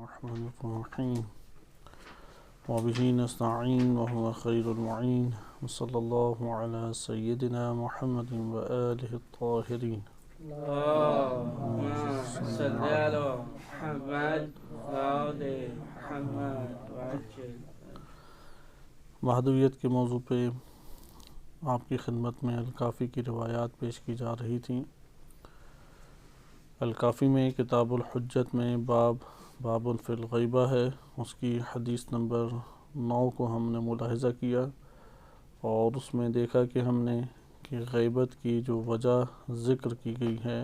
الرحمن الرحیم وبه نستعین وهو خیر المعین وصلی اللہ علی سیدنا محمد وآلہ الطاہرین اللهم صل على محمد وآل محمد وعجل. وحدویت کے موضوع پہ آپ کی خدمت میں الکافی کی روایات پیش کی جا رہی تھیں. الکافی میں کتاب الحجت میں باب فی الغیبہ ہے. اس کی حدیث نمبر 9 کو ہم نے ملاحظہ کیا اور اس میں دیکھا کہ ہم نے کہ غیبت کی جو وجہ ذکر کی گئی ہے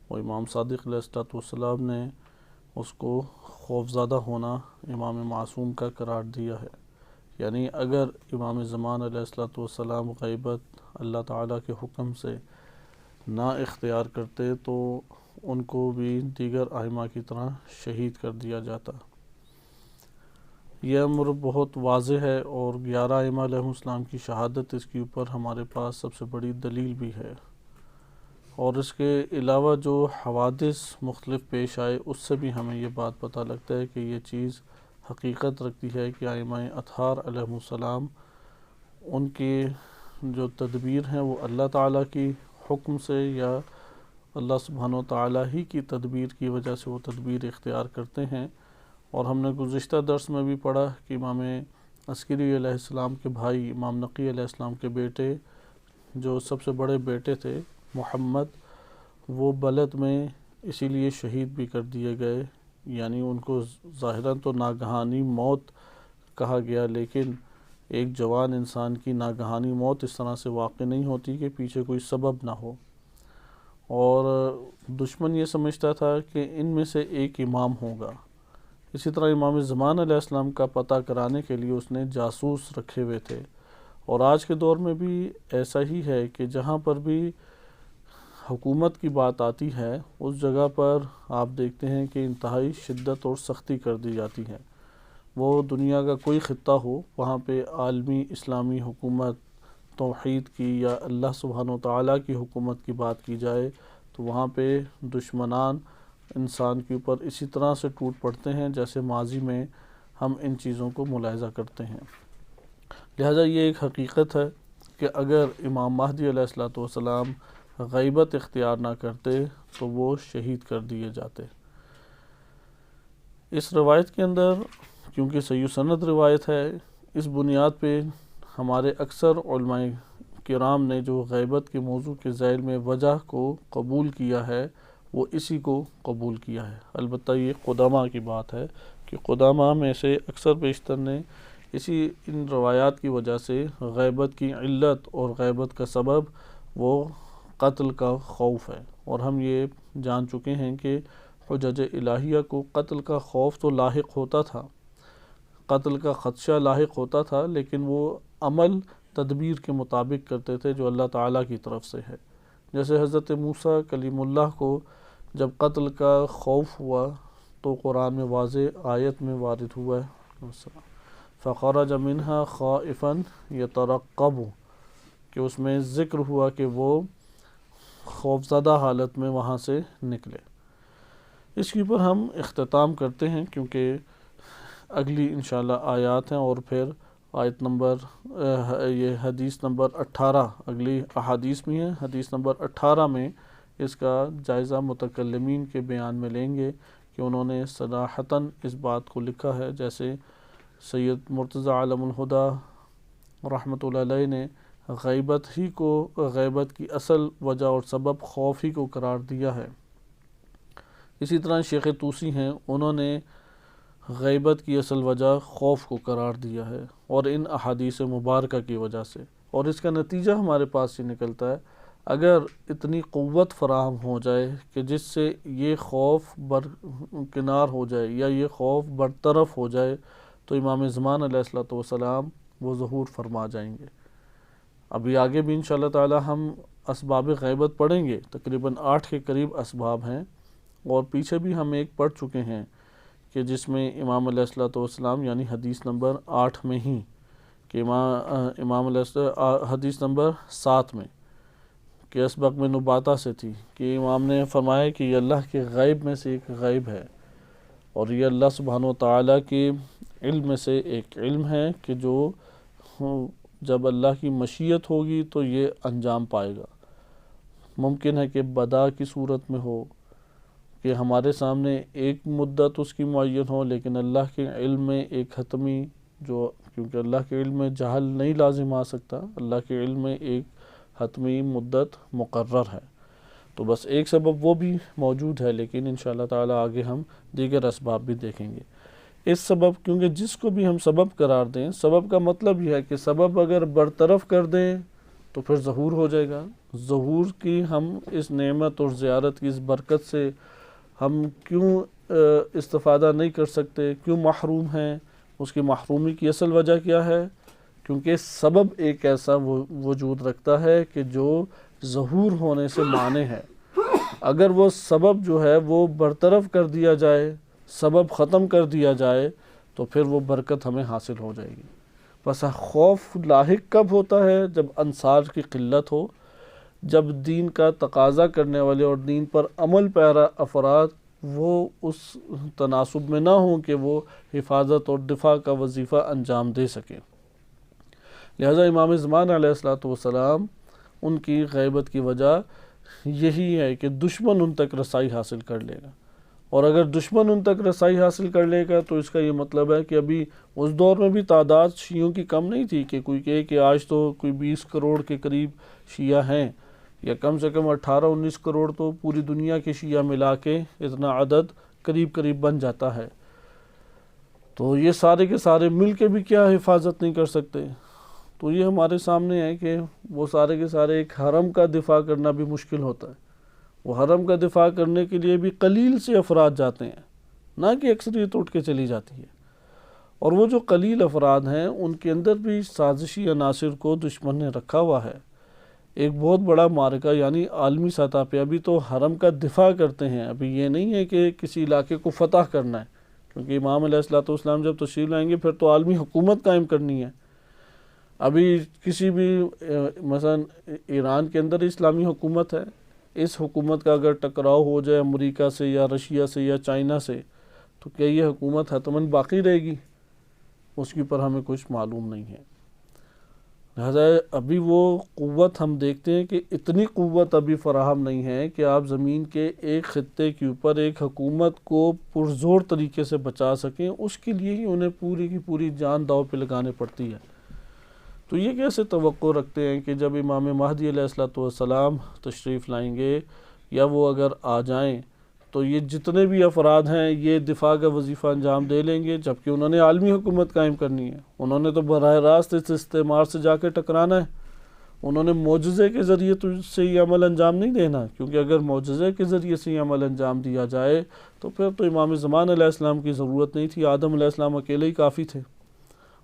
وہ امام صادق علیہ السلام نے اس کو خوفزدہ ہونا امام معصوم کا قرار دیا ہے. یعنی اگر امام زمان علیہ السلام غیبت اللہ تعالیٰ کے حکم سے نہ اختیار کرتے تو ان کو بھی دیگر ائمہ کی طرح شہید کر دیا جاتا. یہ امر بہت واضح ہے اور 11 ائمہ علیہ السلام کی شہادت اس کے اوپر ہمارے پاس سب سے بڑی دلیل بھی ہے. اور اس کے علاوہ جو حوادث مختلف پیش آئے اس سے بھی ہمیں یہ بات پتہ لگتا ہے کہ یہ چیز حقیقت رکھتی ہے کہ ائمہ اطہار علیہ السلام ان کی جو تدبیر ہیں وہ اللہ تعالیٰ کی حکم سے یا اللہ سبحانہ و تعالیٰ ہی کی تدبیر کی وجہ سے وہ تدبیر اختیار کرتے ہیں. اور ہم نے گزشتہ درس میں بھی پڑھا کہ امام عسکری علیہ السلام کے بھائی امام نقی علیہ السلام کے بیٹے جو سب سے بڑے بیٹے تھے محمد، وہ بلد میں اسی لیے شہید بھی کر دیے گئے. یعنی ان کو ظاہراً تو ناگہانی موت کہا گیا، لیکن ایک جوان انسان کی ناگہانی موت اس طرح سے واقع نہیں ہوتی کہ پیچھے کوئی سبب نہ ہو. اور دشمن یہ سمجھتا تھا کہ ان میں سے ایک امام ہوگا. اسی طرح امام زمان علیہ السلام کا پتہ کرانے کے لیے اس نے جاسوس رکھے ہوئے تھے. اور آج کے دور میں بھی ایسا ہی ہے کہ جہاں پر بھی حکومت کی بات آتی ہے اس جگہ پر آپ دیکھتے ہیں کہ انتہائی شدت اور سختی کر دی جاتی ہے. وہ دنیا کا کوئی خطہ ہو، وہاں پہ عالمی اسلامی حکومت توحید کی یا اللہ سبحانہ و تعالیٰ کی حکومت کی بات کی جائے تو وہاں پہ دشمنان انسان کے اوپر اسی طرح سے ٹوٹ پڑتے ہیں جیسے ماضی میں ہم ان چیزوں کو ملاحظہ کرتے ہیں. لہٰذا یہ ایک حقیقت ہے کہ اگر امام مہدی علیہ السلام غیبت اختیار نہ کرتے تو وہ شہید کر دیے جاتے. اس روایت کے اندر کیونکہ صحیح سند روایت ہے، اس بنیاد پہ ہمارے اکثر علماء کرام نے جو غیبت کے موضوع کے ذیل میں وجہ کو قبول کیا ہے وہ اسی کو قبول کیا ہے. البتہ یہ قدامہ کی بات ہے کہ قدامہ میں سے اکثر بیشتر نے ان روایات کی وجہ سے غیبت کی علت اور غیبت کا سبب وہ قتل کا خوف ہے. اور ہم یہ جان چکے ہیں کہ حجج الہیہ کو قتل کا خوف تو لاحق ہوتا تھا، قتل کا خدشہ لاحق ہوتا تھا، لیکن وہ عمل تدبیر کے مطابق کرتے تھے جو اللہ تعالیٰ کی طرف سے ہے. جیسے حضرت موسیٰ کلیم اللہ کو جب قتل کا خوف ہوا تو قرآن میں واضح آیت میں وارد ہوا ہے فَخَرَجَ مِنْهَا خَائِفًا يَتَرَقَّبُ، کہ اس میں ذکر ہوا کہ وہ خوفزدہ حالت میں وہاں سے نکلے. اس کے اوپر ہم اختتام کرتے ہیں کیونکہ اگلی انشاءاللہ آیات ہیں اور پھر آیت نمبر یہ حدیث نمبر 18 اگلی احادیث میں ہے. حدیث نمبر 18 میں اس کا جائزہ متکلمین کے بیان میں لیں گے کہ انہوں نے صراحتاً اس بات کو لکھا ہے. جیسے سید مرتضی عالم الہدیٰ رحمۃ اللہ علیہ نے غیبت کی اصل وجہ اور سبب خوف ہی کو قرار دیا ہے. اسی طرح شیخ طوسی ہیں، انہوں نے غیبت کی اصل وجہ خوف کو قرار دیا ہے اور ان احادیث مبارکہ کی وجہ سے. اور اس کا نتیجہ ہمارے پاس یہ نکلتا ہے اگر اتنی قوت فراہم ہو جائے کہ جس سے یہ خوف برکنار ہو جائے یا یہ خوف برطرف ہو جائے تو امام زمان علیہ السلام وہ ظہور فرما جائیں گے. ابھی آگے بھی انشاءاللہ تعالی ہم اسباب غیبت پڑھیں گے، تقریباً 8 کے قریب اسباب ہیں. اور پیچھے بھی ہم ایک پڑھ چکے ہیں کہ جس میں امام علیہ السلام یعنی حدیث نمبر 8 میں ہی کہ امام علیہ حدیث نمبر 7 میں کہ اسبق میں نباتہ سے تھی کہ امام نے فرمایا کہ یہ اللہ کے غیب میں سے ایک غیب ہے اور یہ اللہ سبحانہ و تعالیٰ کے علم میں سے ایک علم ہے کہ جو جب اللہ کی مشیت ہوگی تو یہ انجام پائے گا۔ ممکن ہے کہ بدا کی صورت میں ہو کہ ہمارے سامنے ایک مدت اس کی معین ہو، لیکن اللہ کے علم میں ایک حتمی کیونکہ اللہ کے علم میں جہل نہیں لازم آ سکتا، اللہ کے علم میں ایک حتمی مدت مقرر ہے۔ تو بس ایک سبب وہ بھی موجود ہے، لیکن انشاءاللہ تعالی آگے ہم دیگر اسباب بھی دیکھیں گے۔ اس سبب، کیونکہ جس کو بھی ہم سبب قرار دیں، سبب کا مطلب یہ ہے کہ سبب اگر برطرف کر دیں تو پھر ظہور ہو جائے گا۔ ظہور کی ہم اس نعمت اور زیارت کی اس برکت سے ہم کیوں استفادہ نہیں کر سکتے، کیوں محروم ہیں؟ اس کی محرومی کی اصل وجہ کیا ہے؟ کیونکہ سبب ایک ایسا وجود رکھتا ہے کہ جو ظہور ہونے سے مانع ہے۔ اگر وہ سبب جو ہے وہ برطرف کر دیا جائے، سبب ختم کر دیا جائے، تو پھر وہ برکت ہمیں حاصل ہو جائے گی۔ بس خوف لاحق کب ہوتا ہے؟ جب انصار کی قلت ہو، جب دین کا تقاضا کرنے والے اور دین پر عمل پیرا افراد وہ اس تناسب میں نہ ہوں کہ وہ حفاظت اور دفاع کا وظیفہ انجام دے سکیں۔ لہذا امام زمان علیہ السلام ان کی غیبت کی وجہ یہی ہے کہ دشمن ان تک رسائی حاصل کر لے گا، اور اگر دشمن ان تک رسائی حاصل کر لے گا تو اس کا یہ مطلب ہے کہ ابھی اس دور میں بھی تعداد شیعوں کی کم نہیں تھی کہ کوئی کہے کہ آج تو کوئی 20 کروڑ کے قریب شیعہ ہیں، یا کم سے کم 18-19 کروڑ تو پوری دنیا کے شیعہ ملا کے اتنا عدد قریب بن جاتا ہے۔ تو یہ سارے کے سارے مل کے بھی کیا حفاظت نہیں کر سکتے؟ تو یہ ہمارے سامنے ہے کہ وہ سارے کے سارے ایک حرم کا دفاع کرنا بھی مشکل ہوتا ہے۔ وہ حرم کا دفاع کرنے کے لیے بھی قلیل سے افراد جاتے ہیں، نہ کہ اکثریت اٹھ کے چلی جاتی ہے۔ اور وہ جو قلیل افراد ہیں ان کے اندر بھی سازشی عناصر کو دشمن نے رکھا ہوا ہے۔ ایک بہت بڑا معرکہ یعنی عالمی سطح پہ ابھی تو حرم کا دفاع کرتے ہیں، ابھی یہ نہیں ہے کہ کسی علاقے کو فتح کرنا ہے، کیونکہ امام علیہ السلام جب تشریف لائیں گے پھر تو عالمی حکومت قائم کرنی ہے۔ ابھی کسی بھی مثلا ایران کے اندر اسلامی حکومت ہے، اس حکومت کا اگر ٹکراؤ ہو جائے امریکہ سے یا رشیا سے یا چائنا سے تو کیا یہ حکومت حتماً باقی رہے گی؟ اس کی پر ہمیں کچھ معلوم نہیں ہے۔ لہذا ابھی وہ قوت ہم دیکھتے ہیں کہ اتنی قوت ابھی فراہم نہیں ہے کہ آپ زمین کے ایک خطے کے اوپر ایک حکومت کو پرزور طریقے سے بچا سکیں۔ اس کے لیے ہی انہیں پوری کی پوری جان داؤ پہ لگانے پڑتی ہے۔ تو یہ کیسے توقع رکھتے ہیں کہ جب امام مہدی علیہ السلام تشریف لائیں گے یا وہ اگر آ جائیں تو یہ جتنے بھی افراد ہیں یہ دفاع کا وظیفہ انجام دے لیں گے، جبکہ انہوں نے عالمی حکومت قائم کرنی ہے۔ انہوں نے تو براہ راست اس استعمار سے جا کے ٹکرانا ہے، انہوں نے معجزے کے ذریعے سے یہ عمل انجام نہیں دینا، کیونکہ اگر معجزے کے ذریعے سے یہ عمل انجام دیا جائے تو پھر تو امام زمان علیہ السلام کی ضرورت نہیں تھی، آدم علیہ السلام اکیلے ہی کافی تھے۔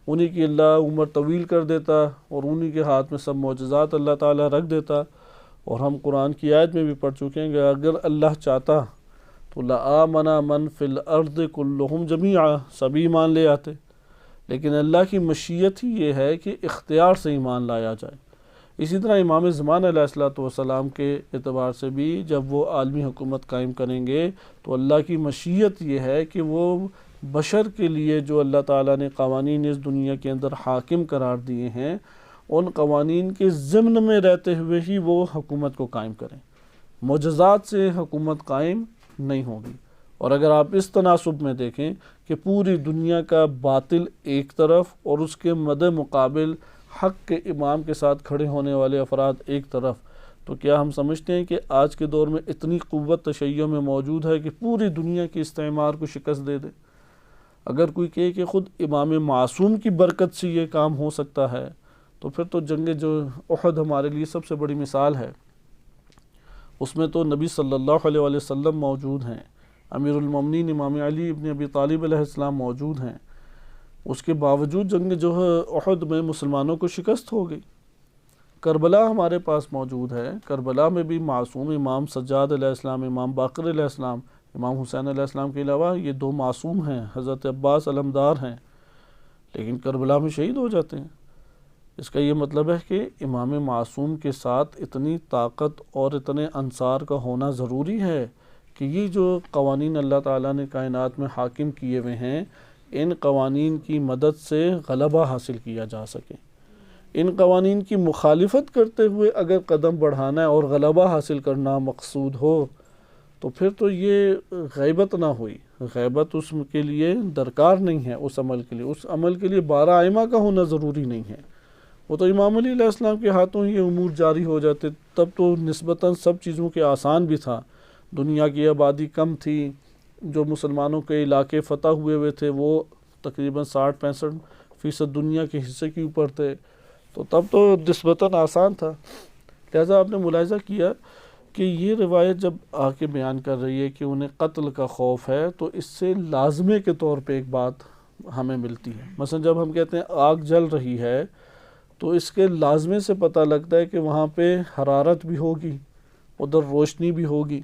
انہی کی اللہ عمر طویل کر دیتا اور انہی کے ہاتھ میں سب معجزات اللہ تعالیٰ رکھ دیتا۔ اور ہم قرآن کی آیت میں بھی پڑھ چکے ہیں کہ اگر اللہ چاہتا تو لآمن من فی الارض کلہم جمیعا، سبھی ایمان لے آتے، لیکن اللہ کی مشیت ہی یہ ہے کہ اختیار سے ایمان لایا جائے۔ اسی طرح امام زمان علیہ السلام کے اعتبار سے بھی جب وہ عالمی حکومت قائم کریں گے تو اللہ کی مشیت یہ ہے کہ وہ بشر کے لیے جو اللہ تعالیٰ نے قوانین اس دنیا کے اندر حاکم قرار دیے ہیں ان قوانین کے ضمن میں رہتے ہوئے ہی وہ حکومت کو قائم کریں، معجزات سے حکومت قائم نہیں ہوگی۔ اور اگر آپ اس تناسب میں دیکھیں کہ پوری دنیا کا باطل ایک طرف اور اس کے مد مقابل حق کے امام کے ساتھ کھڑے ہونے والے افراد ایک طرف، تو کیا ہم سمجھتے ہیں کہ آج کے دور میں اتنی قوت تشیع میں موجود ہے کہ پوری دنیا کی استعمار کو شکست دے دے؟ اگر کوئی کہے کہ خود امام معصوم کی برکت سے یہ کام ہو سکتا ہے تو پھر تو جنگ جو احد ہمارے لیے سب سے بڑی مثال ہے۔ اس میں تو نبی صلی اللہ علیہ وسلم موجود ہیں، امیر المومنین امام علی ابن ابی طالب علیہ السلام موجود ہیں، اس کے باوجود جنگ جو ہے احد میں مسلمانوں کو شکست ہو گئی۔ کربلا ہمارے پاس موجود ہے، کربلا میں بھی معصوم امام سجاد علیہ السلام، امام باقر علیہ السلام، امام حسین علیہ السلام کے علاوہ یہ دو معصوم ہیں، حضرت عباس علمدار ہیں، لیکن کربلا میں شہید ہو جاتے ہیں۔ اس کا یہ مطلب ہے کہ امام معصوم کے ساتھ اتنی طاقت اور اتنے انصار کا ہونا ضروری ہے کہ یہ جو قوانین اللہ تعالیٰ نے کائنات میں حاکم کیے ہوئے ہیں، ان قوانین کی مدد سے غلبہ حاصل کیا جا سکے۔ ان قوانین کی مخالفت کرتے ہوئے اگر قدم بڑھانا ہے اور غلبہ حاصل کرنا مقصود ہو تو پھر تو یہ غیبت نہ ہوئی۔ غیبت اس کے لیے درکار نہیں ہے، اس عمل کے لیے، اس عمل کے لیے 12 ائمہ کا ہونا ضروری نہیں ہے۔ وہ تو امام علی علیہ السلام کے ہاتھوں یہ امور جاری ہو جاتے، تب تو نسبتاً سب چیزوں کے آسان بھی تھا، دنیا کی آبادی کم تھی، جو مسلمانوں کے علاقے فتح ہوئے تھے وہ تقریباً 60-65% دنیا کے حصے کے اوپر تھے، تو تب تو نسبتاً آسان تھا۔ لہٰذا آپ نے ملاحظہ کیا کہ یہ روایت جب آ کے بیان کر رہی ہے کہ انہیں قتل کا خوف ہے، تو اس سے لازمے کے طور پہ ایک بات ہمیں ملتی ہے۔ مثلا جب ہم کہتے ہیں آگ جل رہی ہے تو اس کے لازمے سے پتہ لگتا ہے کہ وہاں پہ حرارت بھی ہوگی، ادھر روشنی بھی ہوگی،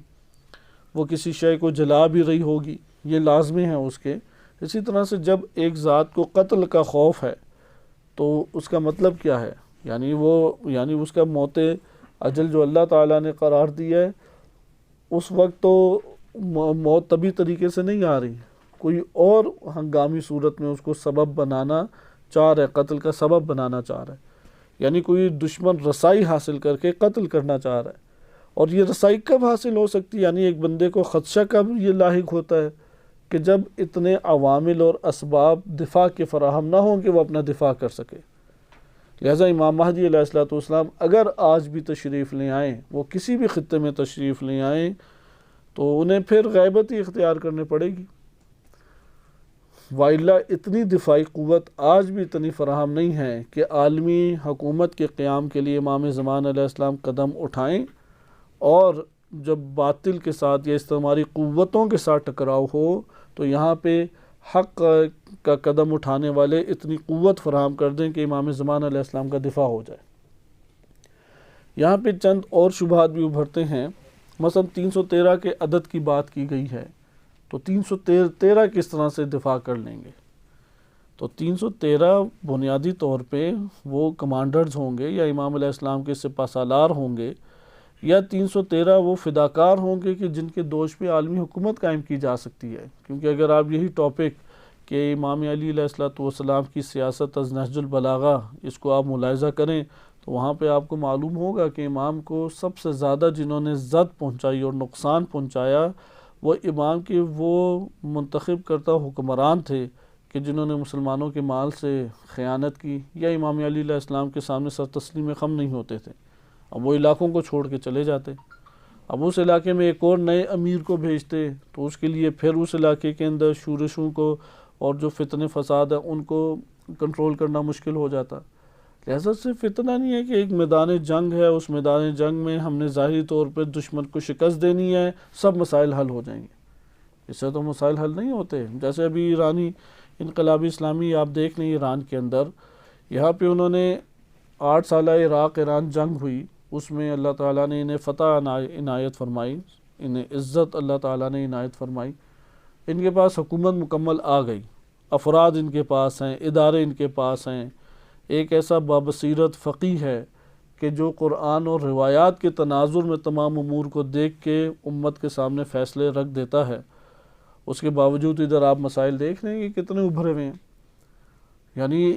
وہ کسی شے کو جلا بھی رہی ہوگی، یہ لازمے ہیں اس کے۔ اسی طرح سے جب ایک ذات کو قتل کا خوف ہے تو اس کا مطلب کیا ہے؟ یعنی اس کا موت اجل جو اللہ تعالیٰ نے قرار دیا ہے، اس وقت تو موت طبی طریقے سے نہیں آ رہی، کوئی اور ہنگامی صورت میں اس کو سبب بنانا چاہ رہا ہے، قتل کا سبب بنانا چاہ رہا ہے، یعنی کوئی دشمن رسائی حاصل کر کے قتل کرنا چاہ رہا ہے۔ اور یہ رسائی کب حاصل ہو سکتی ہے؟ یعنی ایک بندے کو خدشہ کب یہ لاحق ہوتا ہے کہ جب اتنے عوامل اور اسباب دفاع کے فراہم نہ ہوں کہ وہ اپنا دفاع کر سکے۔ لہٰذا امام مہدی علیہ السلام اگر آج بھی تشریف لے آئیں، وہ کسی بھی خطے میں تشریف لے آئیں، تو انہیں پھر غیبت ہی اختیار کرنے پڑے گی، وائلا اتنی دفاعی قوت آج بھی اتنی فراہم نہیں ہے کہ عالمی حکومت کے قیام کے لیے امام زمان علیہ السلام قدم اٹھائیں، اور جب باطل کے ساتھ یا استعماری قوتوں کے ساتھ ٹکراؤ ہو تو یہاں پہ حق کا قدم اٹھانے والے اتنی قوت فراہم کر دیں کہ امام زمان علیہ السلام کا دفاع ہو جائے۔ یہاں پہ چند اور شبہات بھی ابھرتے ہیں، مثلا 313 کے عدد کی بات کی گئی ہے، تو 313 کس طرح سے دفاع کر لیں گے؟ تو 313 بنیادی طور پہ وہ کمانڈرز ہوں گے یا امام علیہ السلام کے سپہ سالار ہوں گے، یا 313 وہ فداکار ہوں گے کہ جن کے دوش پہ عالمی حکومت قائم کی جا سکتی ہے۔ کیونکہ اگر آپ یہی ٹاپک کہ امام علی علیہ السلام کی سیاست از نہج البلاغہ اس کو آپ ملاحظہ کریں تو وہاں پہ آپ کو معلوم ہوگا کہ امام کو سب سے زیادہ جنہوں نے زد پہنچائی اور نقصان پہنچایا وہ امام کے وہ منتخب کرتا حکمران تھے کہ جنہوں نے مسلمانوں کے مال سے خیانت کی، یا امام علی علیہ السلام کے سامنے سر تسلیم خم نہیں ہوتے تھے، اب وہ علاقوں کو چھوڑ کے چلے جاتے، اب اس علاقے میں ایک اور نئے امیر کو بھیجتے تو اس کے لیے پھر اس علاقے کے اندر شورشوں کو اور جو فتنے فساد ہیں ان کو کنٹرول کرنا مشکل ہو جاتا۔ لہذا صرف اتنا نہیں ہے کہ ایک میدان جنگ ہے، اس میدان جنگ میں ہم نے ظاہری طور پہ دشمن کو شکست دینی ہے، سب مسائل حل ہو جائیں گے، اس سے تو مسائل حل نہیں ہوتے۔ جیسے ابھی ایرانی انقلابی اسلامی آپ دیکھ لیں ایران کے اندر، یہاں پہ انہوں نے 8 سالہ عراق ایران جنگ ہوئی، اس میں اللہ تعالیٰ نے انہیں فتح عنایت فرمائی، انہیں عزت اللہ تعالیٰ نے عنایت فرمائی، ان کے پاس حکومت مکمل آ گئی، افراد ان کے پاس ہیں، ادارے ان کے پاس ہیں، ایک ایسا بابصیرت فقیہ ہے کہ جو قرآن اور روایات کے تناظر میں تمام امور کو دیکھ کے امت کے سامنے فیصلے رکھ دیتا ہے۔ اس کے باوجود ادھر آپ مسائل دیکھ لیں گے کتنے ابھرے ہوئے ہیں، یعنی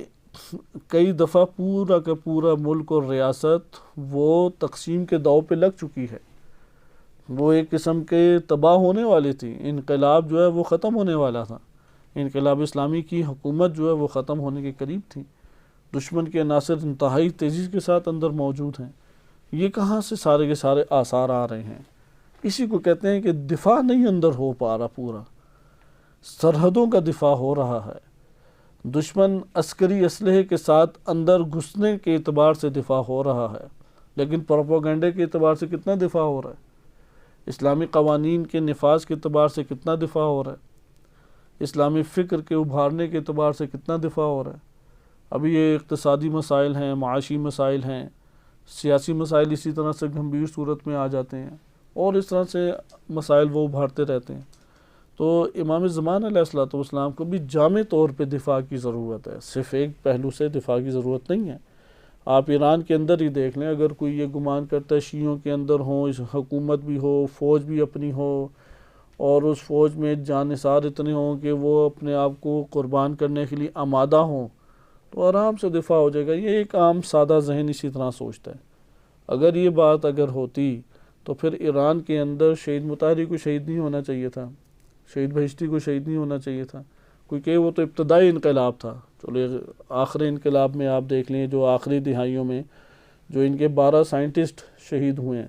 کئی دفعہ پورا کا پورا ملک اور ریاست وہ تقسیم کے داؤ پہ لگ چکی ہے، وہ ایک قسم کے تباہ ہونے والی تھی، انقلاب جو ہے وہ ختم ہونے والا تھا، انقلاب اسلامی کی حکومت جو ہے وہ ختم ہونے کے قریب تھی، دشمن کے عناصر انتہائی تیزی کے ساتھ اندر موجود ہیں۔ یہ کہاں سے سارے کے سارے آثار آ رہے ہیں؟ اسی کو کہتے ہیں کہ دفاع نہیں اندر ہو پا رہا، پورا سرحدوں کا دفاع ہو رہا ہے، دشمن عسکری اسلحے کے ساتھ اندر گھسنے کے اعتبار سے دفاع ہو رہا ہے، لیکن پروپیگنڈے کے اعتبار سے کتنا دفاع ہو رہا ہے، اسلامی قوانین کے نفاذ کے اعتبار سے کتنا دفاع ہو رہا ہے، اسلامی فکر کے ابھارنے کے اعتبار سے کتنا دفاع ہو رہا ہے۔ ابھی یہ اقتصادی مسائل ہیں، معاشی مسائل ہیں، سیاسی مسائل اسی طرح سے گھمبیر صورت میں آ جاتے ہیں، اور اس طرح سے مسائل وہ ابھارتے رہتے ہیں۔ تو امام زمان علیہ السلام کو بھی جامع طور پہ دفاع کی ضرورت ہے، صرف ایک پہلو سے دفاع کی ضرورت نہیں ہے۔ آپ ایران کے اندر ہی دیکھ لیں، اگر کوئی یہ گمان کرتا ہے شیعوں کے اندر ہوں، حکومت بھی ہو، فوج بھی اپنی ہو، اور اس فوج میں جانثار اتنے ہوں کہ وہ اپنے آپ کو قربان کرنے کے لیے آمادہ ہوں تو آرام سے دفاع ہو جائے گا۔ یہ ایک عام سادہ ذہن اسی طرح سوچتا ہے۔ اگر یہ بات اگر ہوتی تو پھر ایران کے اندر شہید مطہری کو شہید نہیں ہونا چاہیے تھا، شہید بہشتی کو شہید نہیں ہونا چاہیے تھا، کیونکہ وہ تو ابتدائی انقلاب تھا۔ چلو آخری انقلاب میں آپ دیکھ لیں جو آخری دہائیوں میں جو ان کے 12 سائنٹسٹ شہید ہوئے ہیں،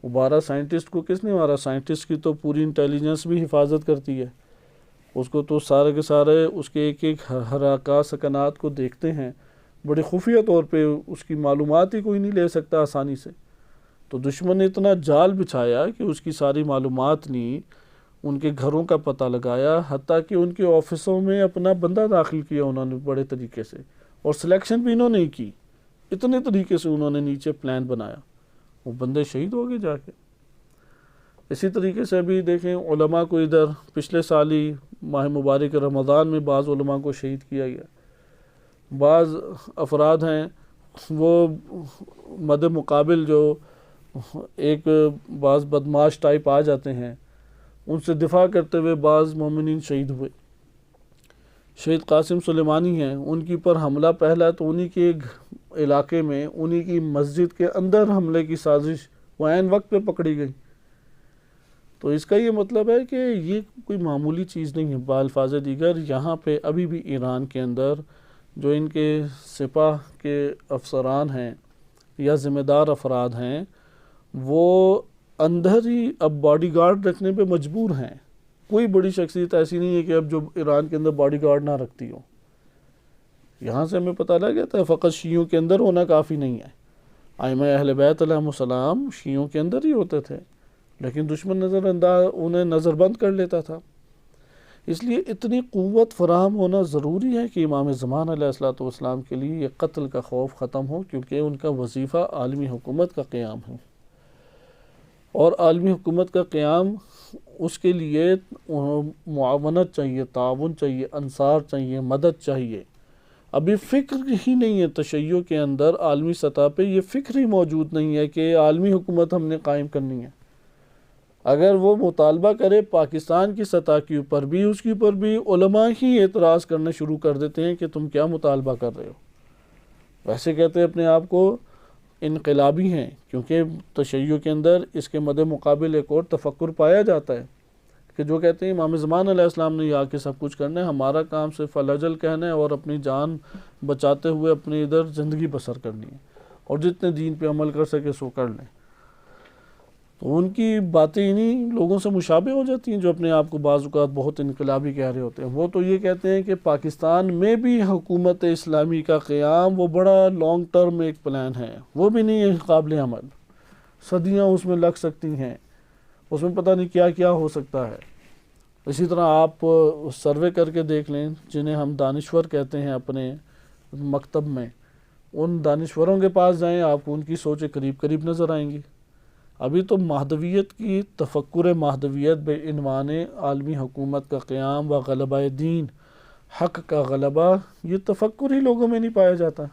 وہ 12 سائنٹسٹ کو کس نے مارا؟ سائنٹسٹ کی تو پوری انٹیلیجنس بھی حفاظت کرتی ہے، اس کو تو سارے کے سارے اس کے ایک ایک حرکات سکنات کو دیکھتے ہیں، بڑے خفیہ طور پہ اس کی معلومات ہی کوئی نہیں لے سکتا آسانی سے۔ تو دشمن نے اتنا جال بچھایا کہ اس کی ساری معلومات لی، ان کے گھروں کا پتہ لگایا، حتیٰ کہ ان کے آفسوں میں اپنا بندہ داخل کیا انہوں نے بڑے طریقے سے، اور سلیکشن بھی انہوں نے کی، اتنے طریقے سے انہوں نے نیچے پلان بنایا، وہ بندے شہید ہو گئے جا کے۔ اسی طریقے سے ابھی دیکھیں علماء کو ادھر پچھلے سال ہی ماہ مبارک رمضان میں بعض علماء کو شہید کیا گیا۔ بعض افراد ہیں وہ مد مقابل جو ایک بعض بدماش ٹائپ آ جاتے ہیں، ان سے دفاع کرتے ہوئے بعض مومنین شہید ہوئے۔ شہید قاسم سلیمانی ہیں، ان کی پر حملہ پہلا تو انہی کے علاقے میں انہی کی مسجد کے اندر حملے کی سازش وہ عین وقت پہ پکڑی گئی۔ تو اس کا یہ مطلب ہے کہ یہ کوئی معمولی چیز نہیں ہے۔ بالفاظ دیگر یہاں پہ ابھی بھی ایران کے اندر جو ان کے سپاہ کے افسران ہیں یا ذمہ دار افراد ہیں، وہ اندر ہی اب باڈی گارڈ رکھنے پہ مجبور ہیں۔ کوئی بڑی شخصیت ایسی نہیں ہے کہ اب جو ایران کے اندر باڈی گارڈ نہ رکھتی ہو۔ یہاں سے ہمیں پتہ لگ جاتا ہے فقط شیعوں کے اندر ہونا کافی نہیں ہے۔ ائمہ اہل بیت علیہم السلام شیعوں کے اندر ہی ہوتے تھے، لیکن دشمن انہیں نظر بند کر لیتا تھا۔ اس لیے اتنی قوت فراہم ہونا ضروری ہے کہ امام زمان علیہ السلام کے لیے یہ قتل کا خوف ختم ہو، کیونکہ ان کا وظیفہ عالمی حکومت کا قیام ہے، اور عالمی حکومت کا قیام اس کے لیے معاونت چاہیے، تعاون چاہیے، انصار چاہیے، مدد چاہیے۔ ابھی فکر ہی نہیں ہے تشیع کے اندر، عالمی سطح پہ یہ فکر ہی موجود نہیں ہے کہ عالمی حکومت ہم نے قائم کرنی ہے۔ اگر وہ مطالبہ کرے پاکستان کی سطح کے اوپر بھی، اس کے اوپر بھی علماء ہی اعتراض کرنے شروع کر دیتے ہیں کہ تم کیا مطالبہ کر رہے ہو۔ ویسے کہتے ہیں اپنے آپ کو انقلابی ہیں، کیونکہ تشیع کے اندر اس کے مد مقابل ایک اور تفکر پایا جاتا ہے کہ جو کہتے ہیں امام زمان علیہ السلام نے آ کے سب کچھ کرنا ہے، ہمارا کام صرف الاجل کہنا ہے اور اپنی جان بچاتے ہوئے اپنی ادھر زندگی بسر کرنی ہے، اور جتنے دین پہ عمل کر سکے سو کر لیں۔ تو ان کی باتیں انہی لوگوں سے مشابہ ہو جاتی ہیں جو اپنے آپ کو بعض اوقات بہت انقلابی کہہ رہے ہوتے ہیں۔ وہ تو یہ کہتے ہیں کہ پاکستان میں بھی حکومت اسلامی کا قیام وہ بڑا لانگ ٹرم ایک پلان ہے، وہ بھی نہیں ہے قابل عمل، صدیاں اس میں لگ سکتی ہیں، اس میں پتہ نہیں کیا کیا ہو سکتا ہے۔ اسی طرح آپ سروے کر کے دیکھ لیں، جنہیں ہم دانشور کہتے ہیں اپنے مکتب میں، ان دانشوروں کے پاس جائیں، آپ کو ان کی سوچیں قریب قریب نظر آئیں گی۔ ابھی تو مہدویت کی تفکر مہدویت بے عنوان عالمی حکومت کا قیام و غلبہ دین، حق کا غلبہ، یہ تفکر ہی لوگوں میں نہیں پایا جاتا۔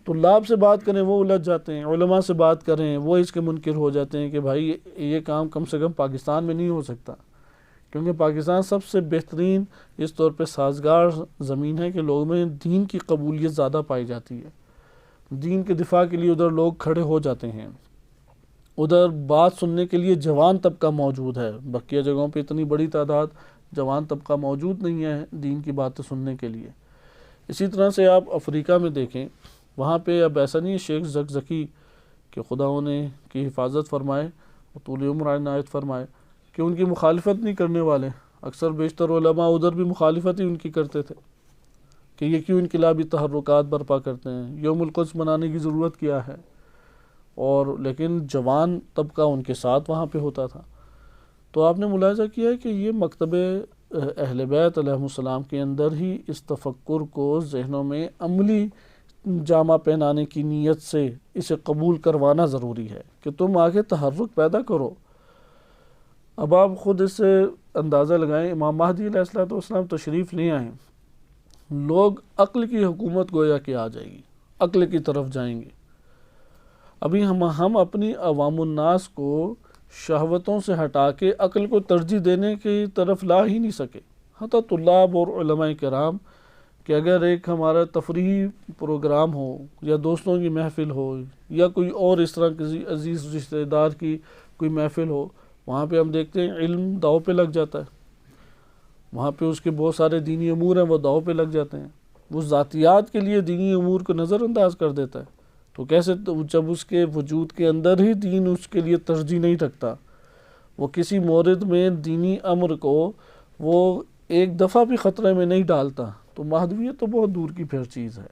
طلاب سے بات کریں وہ الجھ جاتے ہیں، علماء سے بات کریں وہ اس کے منکر ہو جاتے ہیں کہ بھائی یہ کام کم سے کم پاکستان میں نہیں ہو سکتا، کیونکہ پاکستان سب سے بہترین اس طور پہ سازگار زمین ہے کہ لوگوں میں دین کی قبولیت زیادہ پائی جاتی ہے، دین کے دفاع کے لیے ادھر لوگ کھڑے ہو جاتے ہیں، ادھر بات سننے کے لیے جوان طبقہ موجود ہے۔ بقیہ جگہوں پہ اتنی بڑی تعداد جوان طبقہ موجود نہیں ہے دین کی باتیں سننے کے لیے۔ اسی طرح سے آپ افریقہ میں دیکھیں، وہاں پہ اب ایسا نہیں ہے شیخ زکزکی کہ خدا انہیں کی حفاظت فرمائے اور طول عمر عنایت فرمائے، کہ ان کی مخالفت نہیں کرنے والے۔ اکثر بیشتر علماء ادھر بھی مخالفت ہی ان کی کرتے تھے کہ یہ کیوں انقلابی تحرکات برپا کرتے ہیں، یوم القدس منانے کی ضرورت کیا ہے، اور لیکن جوان طبقہ ان کے ساتھ وہاں پہ ہوتا تھا۔ تو آپ نے ملاحظہ کیا ہے کہ یہ مکتب اہل بیت علیہ السلام کے اندر ہی اس تفکر کو ذہنوں میں عملی جامہ پہنانے کی نیت سے اسے قبول کروانا ضروری ہے کہ تم آگے تحرک پیدا کرو۔ اب آپ خود اس سے اندازہ لگائیں، امام مہدی علیہ السلام تشریف لے آئیں، لوگ عقل کی حکومت گویا کہ آ جائے گی، عقل کی طرف جائیں گے۔ ابھی ہم اپنی عوام الناس کو شہوتوں سے ہٹا کے عقل کو ترجیح دینے کی طرف لا ہی نہیں سکے۔ حتیٰ طلاب اور علماء کرام کہ اگر ایک ہمارا تفریحی پروگرام ہو یا دوستوں کی محفل ہو یا کوئی اور اس طرح کسی عزیز رشتہ دار کی کوئی محفل ہو، وہاں پہ ہم دیکھتے ہیں علم داؤ پہ لگ جاتا ہے، وہاں پہ اس کے بہت سارے دینی امور ہیں وہ داؤ پہ لگ جاتے ہیں، وہ ذاتیات کے لیے دینی امور کو نظر انداز کر دیتا ہے۔ تو کیسے جب اس کے وجود کے اندر ہی دین اس کے لیے ترجیح نہیں رکھتا، وہ کسی مورد میں دینی امر کو وہ ایک دفعہ بھی خطرے میں نہیں ڈالتا، تو مہدویت تو بہت دور کی پھر چیز ہے۔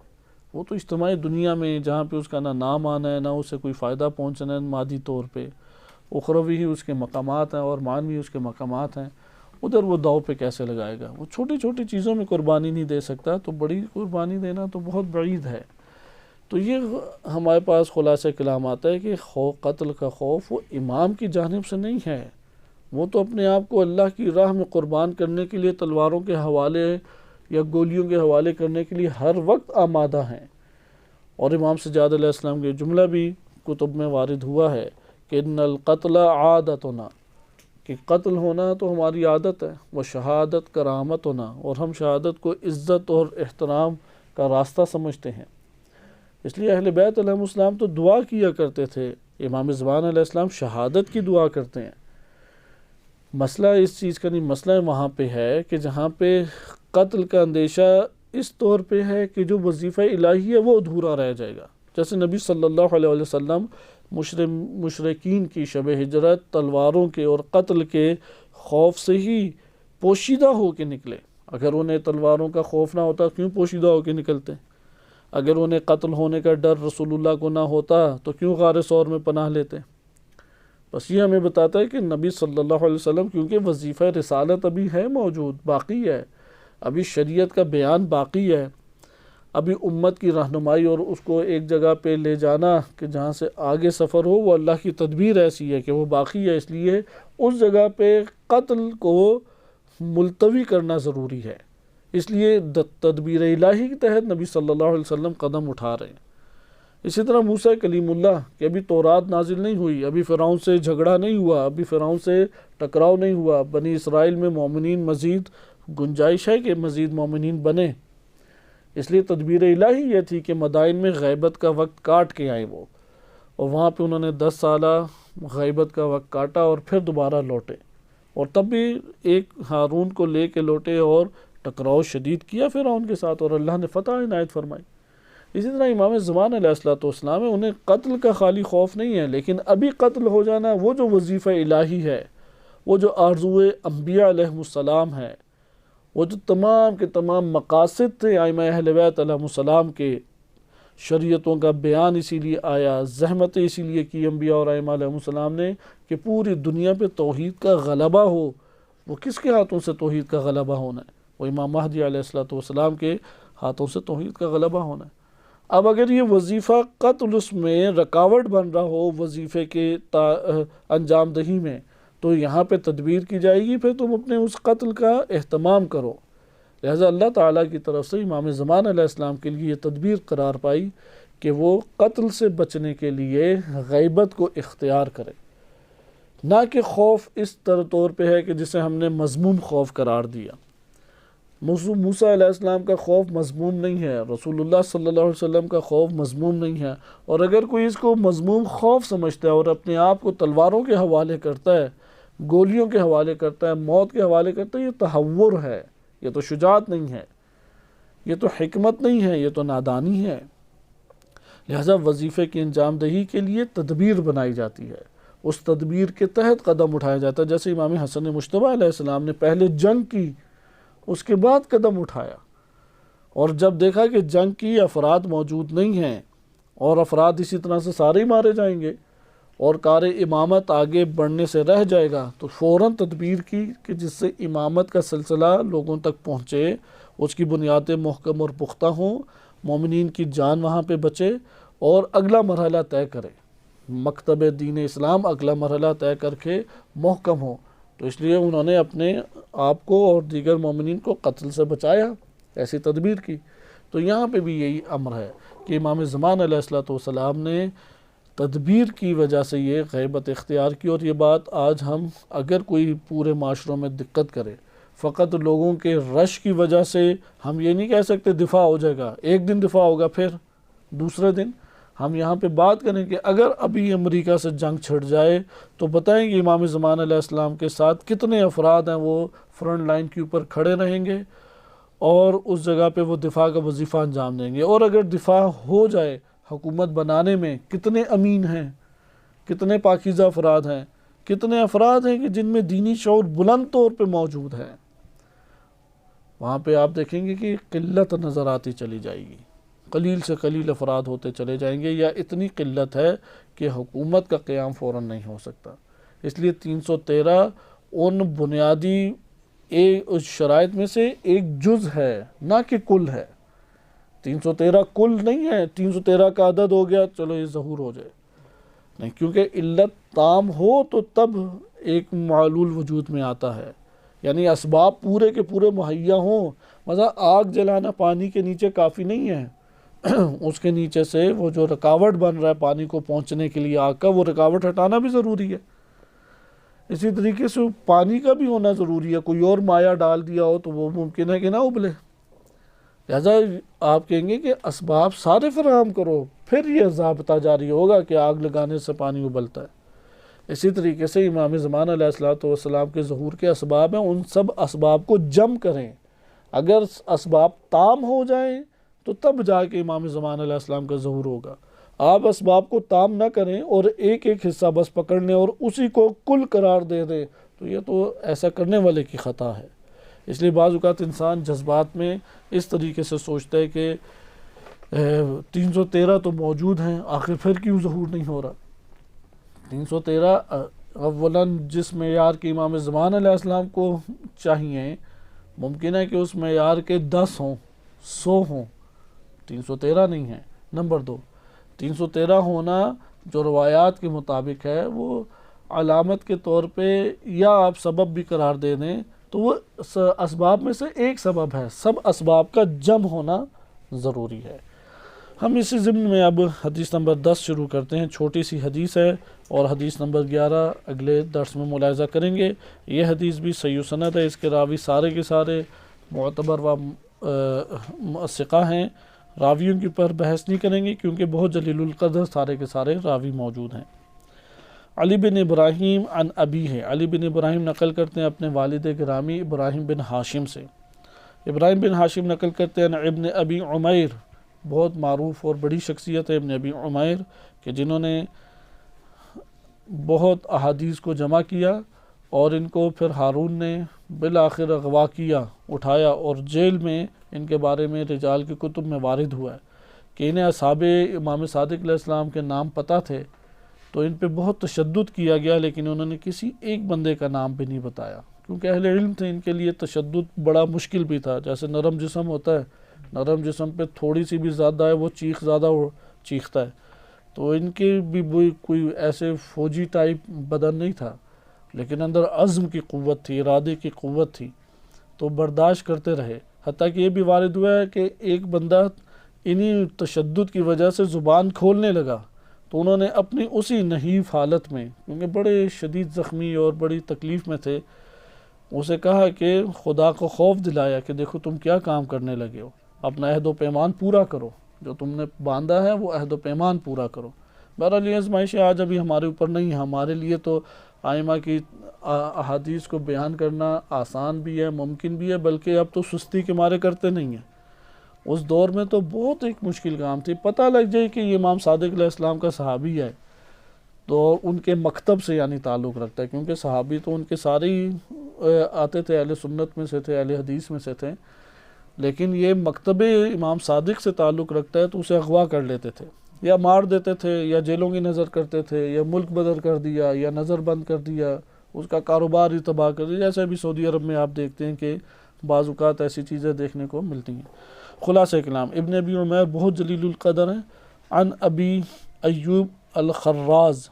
وہ تو اجتماعی دنیا میں جہاں پہ اس کا نہ نام آنا ہے نہ اسے کوئی فائدہ پہنچنا ہے مادی طور پہ، اخروی ہی اس کے مقامات ہیں اور معنوی اس کے مقامات ہیں، ادھر وہ داؤ پہ کیسے لگائے گا؟ وہ چھوٹی چھوٹی چیزوں میں قربانی نہیں دے سکتا، تو بڑی قربانی دینا تو بہت بعید ہے۔ تو یہ ہمارے پاس خلاصہ کلام آتا ہے کہ قتل کا خوف وہ امام کی جانب سے نہیں ہے، وہ تو اپنے آپ کو اللہ کی راہ میں قربان کرنے کے لیے تلواروں کے حوالے یا گولیوں کے حوالے کرنے کے لیے ہر وقت آمادہ ہیں۔ اور امام سجاد علیہ السلام کے جملہ بھی کتب میں وارد ہوا ہے کہ ان القتل عادتنا، کہ قتل ہونا تو ہماری عادت ہے، وہ شہادت کرامت ہونا، اور ہم شہادت کو عزت اور احترام کا راستہ سمجھتے ہیں۔ اس لیے اہل بیت علیہ السلام تو دعا کیا کرتے تھے، امام زمان علیہ السلام شہادت کی دعا کرتے ہیں۔ مسئلہ اس چیز کا نہیں، مسئلہ وہاں پہ ہے کہ جہاں پہ قتل کا اندیشہ اس طور پہ ہے کہ جو وظیفہ الہی ہے وہ ادھورا رہ جائے گا، جیسے نبی صلی اللہ علیہ وسلم مشرکین کی شب ہجرت تلواروں کے اور قتل کے خوف سے ہی پوشیدہ ہو کے نکلے۔ اگر انہیں تلواروں کا خوف نہ ہوتا کیوں پوشیدہ ہو کے نکلتے؟ اگر انہیں قتل ہونے کا ڈر رسول اللہ کو نہ ہوتا تو کیوں غار ثور میں پناہ لیتے؟ بس یہ ہمیں بتاتا ہے کہ نبی صلی اللہ علیہ وسلم کیونکہ وظیفہ رسالت ابھی ہے موجود، باقی ہے، ابھی شریعت کا بیان باقی ہے، ابھی امت کی رہنمائی اور اس کو ایک جگہ پہ لے جانا کہ جہاں سے آگے سفر ہو، وہ اللہ کی تدبیر ایسی ہے کہ وہ باقی ہے، اس لیے اس جگہ پہ قتل کو ملتوی کرنا ضروری ہے۔ اس لیے تدبیر الہی کے تحت نبی صلی اللہ علیہ وسلم قدم اٹھا رہے ہیں۔ اسی طرح موسیٰ کلیم اللہ کہ ابھی تورات نازل نہیں ہوئی، ابھی فرعون سے جھگڑا نہیں ہوا، ابھی فرعون سے ٹکراؤ نہیں ہوا، بنی اسرائیل میں مومنین مزید گنجائش ہے کہ مزید مومنین بنے، اس لیے تدبیر الہی یہ تھی کہ مدائن میں غیبت کا وقت کاٹ کے آئے وہ، اور وہاں پہ انہوں نے 10 سالہ غیبت کا وقت کاٹا اور پھر دوبارہ لوٹے، اور تب بھی ایک ہارون کو لے کے لوٹے اور ٹکراؤ شدید کیا فرعون کے ساتھ، اور اللہ نے فتح عنایت فرمائی۔ اسی طرح امام زمان علیہ السلام ہے، انہیں قتل کا خالی خوف نہیں ہے، لیکن ابھی قتل ہو جانا وہ جو وظیفہ الہی ہے، وہ جو آرزو انبیاء علیہ السلام ہے، وہ جو تمام کے تمام مقاصد تھے ائمہ اہل بیت علیہ السلام کے، شریعتوں کا بیان اسی لیے آیا، زحمتیں اسی لیے کی انبیاء اور ائمہ علیہ السلام نے کہ پوری دنیا پہ توحید کا غلبہ ہو۔ وہ کس کے ہاتھوں سے توحید کا غلبہ ہونا ہے؟ وہ امام مہدی علیہ السلام کے ہاتھوں سے توحید کا غلبہ ہونا ہے۔ اب اگر یہ وظیفہ قتل اس میں رکاوٹ بن رہا ہو وظیفے کے انجام دہی میں، تو یہاں پہ تدبیر کی جائے گی، پھر تم اپنے اس قتل کا اہتمام کرو۔ لہذا اللہ تعالیٰ کی طرف سے امام زمان علیہ السلام کے لیے یہ تدبیر قرار پائی کہ وہ قتل سے بچنے کے لیے غیبت کو اختیار کرے، نہ کہ خوف اس طور پہ ہے کہ جسے ہم نے مذموم خوف قرار دیا۔ موسیٰ علیہ السلام کا خوف مذموم نہیں ہے، رسول اللہ صلی اللہ علیہ وسلم کا خوف مذموم نہیں ہے، اور اگر کوئی اس کو مذموم خوف سمجھتا ہے اور اپنے آپ کو تلواروں کے حوالے کرتا ہے، گولیوں کے حوالے کرتا ہے، موت کے حوالے کرتا ہے، یہ تہور ہے، یہ تو شجاعت نہیں ہے، یہ تو حکمت نہیں ہے، یہ تو نادانی ہے۔ لہذا وظیفے کی انجام دہی کے لیے تدبیر بنائی جاتی ہے، اس تدبیر کے تحت قدم اٹھایا جاتا ہے، جیسے امام حسن مجتبیٰ علیہ السلام نے پہلے جنگ کی، اس کے بعد قدم اٹھایا، اور جب دیکھا کہ جنگ کی افراد موجود نہیں ہیں اور افراد اسی طرح سے سارے ہی مارے جائیں گے اور کار امامت آگے بڑھنے سے رہ جائے گا، تو فوراً تدبیر کی کہ جس سے امامت کا سلسلہ لوگوں تک پہنچے، اس کی بنیادیں محکم اور پختہ ہوں، مومنین کی جان وہاں پہ بچے اور اگلا مرحلہ طے کرے، مکتب دین اسلام اگلا مرحلہ طے کر کے محکم ہو۔ تو اس لیے انہوں نے اپنے آپ کو اور دیگر مومنین کو قتل سے بچایا، ایسی تدبیر کی۔ تو یہاں پہ بھی یہی امر ہے کہ امام زمان علیہ السلام نے تدبیر کی وجہ سے یہ غیبت اختیار کی، اور یہ بات آج ہم اگر کوئی پورے معاشروں میں دقت کرے، فقط لوگوں کے رش کی وجہ سے ہم یہ نہیں کہہ سکتے دفاع ہو جائے گا، ایک دن دفاع ہوگا پھر دوسرے دن ہم یہاں پہ بات کریں کہ اگر ابھی امریکہ سے جنگ چھڑ جائے تو بتائیں کہ امام زمان علیہ السلام کے ساتھ کتنے افراد ہیں وہ فرنٹ لائن کے اوپر کھڑے رہیں گے اور اس جگہ پہ وہ دفاع کا وظیفہ انجام دیں گے، اور اگر دفاع ہو جائے حکومت بنانے میں کتنے امین ہیں، کتنے پاکیزہ افراد ہیں، کتنے افراد ہیں کہ جن میں دینی شعور بلند طور پہ موجود ہے، وہاں پہ آپ دیکھیں گے کہ قلت نظر آتی چلی جائے گی، قلیل سے قلیل افراد ہوتے چلے جائیں گے، یا اتنی قلت ہے کہ حکومت کا قیام فوراً نہیں ہو سکتا۔ اس لیے 313 ان بنیادی اس شرائط میں سے ایک جز ہے، نہ کہ کل ہے۔ 313 کل نہیں ہے، 313 کا عدد ہو گیا چلو یہ ظہور ہو جائے نہیں، کیونکہ علت تام ہو تو تب ایک معلول وجود میں آتا ہے، یعنی اسباب پورے کے پورے مہیا ہوں۔ مثلا آگ جلانا پانی کے نیچے کافی نہیں ہے، اس کے نیچے سے وہ جو رکاوٹ بن رہا ہے پانی کو پہنچنے کے لیے آگ کا، وہ رکاوٹ ہٹانا بھی ضروری ہے۔ اسی طریقے سے پانی کا بھی ہونا ضروری ہے، کوئی اور مایہ ڈال دیا ہو تو وہ ممکن ہے کہ نہ ابلے، لہذا آپ کہیں گے کہ اسباب سارے فراہم کرو، پھر یہ ضابطہ جاری ہوگا کہ آگ لگانے سے پانی ابلتا ہے۔ اسی طریقے سے امام زمان علیہ السلام کے ظہور کے اسباب ہیں، ان سب اسباب کو جم کریں، اگر اسباب تام ہو جائیں تو تب جا کے امام زمان علیہ السلام کا ظہور ہوگا۔ آپ اسباب کو تام نہ کریں اور ایک ایک حصہ بس پکڑ لیں اور اسی کو کل قرار دے دیں، تو یہ تو ایسا کرنے والے کی خطا ہے۔ اس لیے بعض اوقات انسان جذبات میں اس طریقے سے سوچتا ہے کہ 313 تو موجود ہیں، آخر پھر کیوں ظہور نہیں ہو رہا۔ 313 اولاً جس معیار کے امام زمان علیہ السلام کو چاہیے، ممکن ہے کہ اس معیار کے 10 ہوں، 100 ہوں، 313 نہیں ہے۔ نمبر 2، 313 ہونا جو روایات کے مطابق ہے وہ علامت کے طور پہ یا آپ سبب بھی قرار دے دیں تو وہ اسباب میں سے ایک سبب ہے، سب اسباب کا جم ہونا ضروری ہے۔ ہم اسی ضمن میں اب حدیث نمبر 10 شروع کرتے ہیں، چھوٹی سی حدیث ہے، اور حدیث نمبر 11 اگلے درس میں ملاحظہ کریں گے۔ یہ حدیث بھی صحیح سند ہے، اس کے راوی سارے کے سارے معتبر و ثقہ ہیں، راویوں کے پر بحث نہیں کریں گے کیونکہ بہت جلیل القدر سارے کے سارے راوی موجود ہیں۔ علی بن ابراہیم عن ابی ہے، علی بن ابراہیم نقل کرتے ہیں اپنے والد گرامی ابراہیم بن ہاشم سے، ابراہیم بن ہاشم نقل کرتے ہیں ابن ابی عمیر، بہت معروف اور بڑی شخصیت ہے ابن ابی عمیر، کہ جنہوں نے بہت احادیث کو جمع کیا، اور ان کو پھر ہارون نے بالآخر اغوا کیا، اٹھایا، اور جیل میں ان کے بارے میں رجال کی کتب میں وارد ہوا ہے کہ انہیں اصحاب امام صادق علیہ السلام کے نام پتہ تھے، تو ان پہ بہت تشدد کیا گیا، لیکن انہوں نے کسی ایک بندے کا نام بھی نہیں بتایا، کیونکہ اہل علم تھے، ان کے لیے تشدد بڑا مشکل بھی تھا۔ جیسے نرم جسم ہوتا ہے، نرم جسم پہ تھوڑی سی بھی زیادہ ہے وہ چیخ زیادہ چیختا ہے، تو ان کے بھی کوئی ایسے فوجی ٹائپ بدن نہیں تھا، لیکن اندر عزم کی قوت تھی، ارادے کی قوت تھی، تو برداشت کرتے رہے، حتیٰ کہ یہ بھی وارد ہوا ہے کہ ایک بندہ انہی تشدد کی وجہ سے زبان کھولنے لگا، تو انہوں نے اپنی اسی نحیف حالت میں، کیونکہ بڑے شدید زخمی اور بڑی تکلیف میں تھے، اسے کہا کہ خدا کو خوف دلایا کہ دیکھو تم کیا کام کرنے لگے ہو، اپنا عہد و پیمان پورا کرو، جو تم نے باندھا ہے وہ عہد و پیمان پورا کرو۔ بہرحال یہ آزمائشیں آج ابھی ہمارے اوپر نہیں ہیں، ہمارے لیے تو آئمہ کی احادیث کو بیان کرنا آسان بھی ہے، ممکن بھی ہے، بلکہ اب تو سستی کے مارے کرتے نہیں ہیں۔ اس دور میں تو بہت ایک مشکل کام تھی، پتہ لگ جائے کہ یہ امام صادق علیہ السلام کا صحابی ہے تو ان کے مکتب سے یعنی تعلق رکھتا ہے، کیونکہ صحابی تو ان کے سارے ہی آتے تھے، اہل سنت میں سے تھے، اہل حدیث میں سے تھے، لیکن یہ مکتب امام صادق سے تعلق رکھتا ہے تو اسے اغوا کر لیتے تھے، یا مار دیتے تھے، یا جیلوں کی نظر کرتے تھے، یا ملک بدر کر دیا، یا نظر بند کر دیا، اس کا کاروبار ہی تباہ کر دیا، جیسے ابھی سعودی عرب میں آپ دیکھتے ہیں کہ بعض اوقات ایسی چیزیں دیکھنے کو ملتی ہیں۔ خلاصہ کلام، ابن ابی عمیر بہت جلیل القدر ہیں۔ عن ابی ایوب الخراز،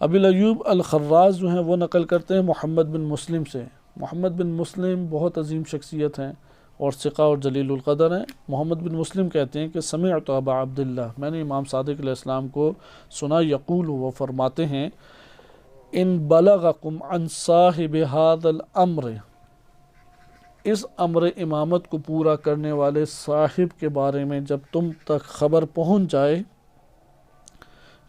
ابی ایوب الخراز جو ہیں وہ نقل کرتے ہیں محمد بن مسلم سے، محمد بن مسلم بہت عظیم شخصیت ہیں، اور ثقہ اور جلیل القدر ہیں۔ محمد بن مسلم کہتے ہیں کہ سمعت ابا عبداللہ، میں نے امام صادق علیہ السلام کو سنا، یقول، وہ فرماتے ہیں، ان بلغکم عن صاحب هذا الامر، اس امر امامت کو پورا کرنے والے صاحب کے بارے میں جب تم تک خبر پہنچ جائے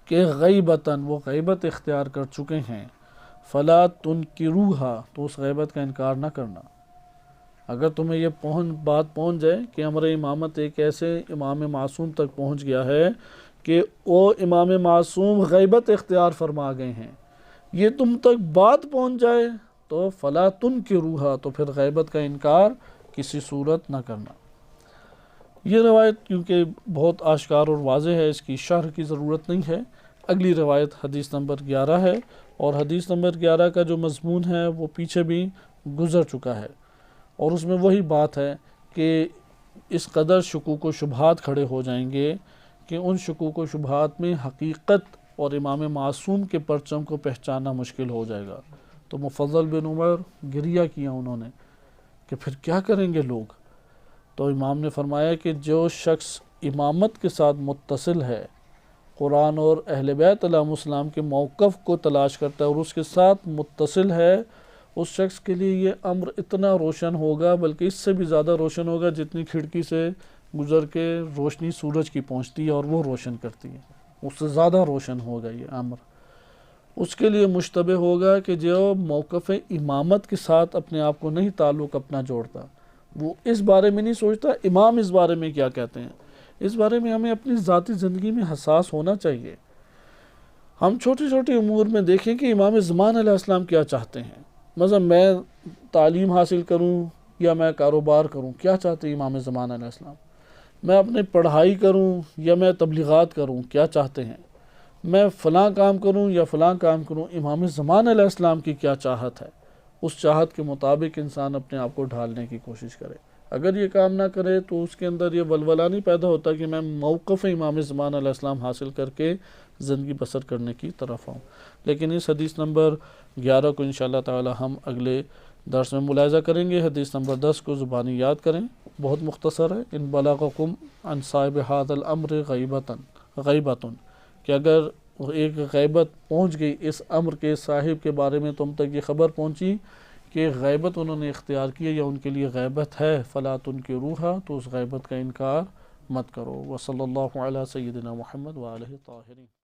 کہ غیبتاً، وہ غیبت اختیار کر چکے ہیں، فلا تنکروہا، تو اس غیبت کا انکار نہ کرنا۔ اگر تمہیں یہ بات پہنچ جائے کہ امر امامت ایک ایسے امام معصوم تک پہنچ گیا ہے کہ وہ امام معصوم غیبت اختیار فرما گئے ہیں، یہ تم تک بات پہنچ جائے تو فلا تنکروہا، تو پھر غیبت کا انکار کسی صورت نہ کرنا۔ یہ روایت کیونکہ بہت آشکار اور واضح ہے، اس کی شرح کی ضرورت نہیں ہے۔ اگلی روایت حدیث نمبر 11 ہے، اور حدیث نمبر 11 کا جو مضمون ہے وہ پیچھے بھی گزر چکا ہے، اور اس میں وہی بات ہے کہ اس قدر شکوک و شبہات کھڑے ہو جائیں گے کہ ان شکوک و شبہات میں حقیقت اور امام معصوم کے پرچم کو پہچاننا مشکل ہو جائے گا۔ تو مفضل بن عمر گریہ کیا انہوں نے کہ پھر کیا کریں گے لوگ؟ تو امام نے فرمایا کہ جو شخص امامت کے ساتھ متصل ہے، قرآن اور اہل بیت علیہ السلام کے موقف کو تلاش کرتا ہے اور اس کے ساتھ متصل ہے، اس شخص کے لیے یہ امر اتنا روشن ہوگا، بلکہ اس سے بھی زیادہ روشن ہوگا جتنی کھڑکی سے گزر کے روشنی سورج کی پہنچتی ہے اور وہ روشن کرتی ہے، اس سے زیادہ روشن ہوگا یہ امر۔ اس کے لیے مشتبہ ہوگا کہ جو موقف امامت کے ساتھ اپنے آپ کو نہیں تعلق اپنا جوڑتا، وہ اس بارے میں نہیں سوچتا امام اس بارے میں کیا کہتے ہیں۔ اس بارے میں ہمیں اپنی ذاتی زندگی میں حساس ہونا چاہیے۔ ہم چھوٹی چھوٹی امور میں دیکھیں کہ امام زمان علیہ السلام کیا چاہتے ہیں۔ مثلا میں تعلیم حاصل کروں یا میں کاروبار کروں، کیا چاہتے ہیں امام زمان علیہ السلام؟ میں اپنے پڑھائی کروں یا میں تبلیغات کروں، کیا چاہتے ہیں؟ میں فلاں کام کروں یا فلاں کام کروں، امام زمان علیہ السلام کی کیا چاہت ہے؟ اس چاہت کے مطابق انسان اپنے آپ کو ڈھالنے کی کوشش کرے۔ اگر یہ کام نہ کرے تو اس کے اندر یہ ولولہ نہیں پیدا ہوتا کہ میں موقف امام زمان علیہ السلام حاصل کر کے زندگی بسر کرنے کی طرف آؤں۔ لیکن اس حدیث نمبر 11 کو انشاءاللہ تعالی ہم اگلے درس میں ملاحظہ کریں گے۔ حدیث نمبر 10 کو زبانی یاد کریں، بہت مختصر ہے۔ ان بلغکم عن صاحب هذا الامر غیبتن، کہ اگر ایک غیبت پہنچ گئی اس امر کے صاحب کے بارے میں، تم تک یہ خبر پہنچی کہ غیبت انہوں نے اختیار کی ہے یا ان کے لیے غیبت ہے، فلا تنکروہا، تو اس غیبت کا انکار مت کرو۔ وصلی اللہ علی سیدنا محمد وآلہ الطاہرین۔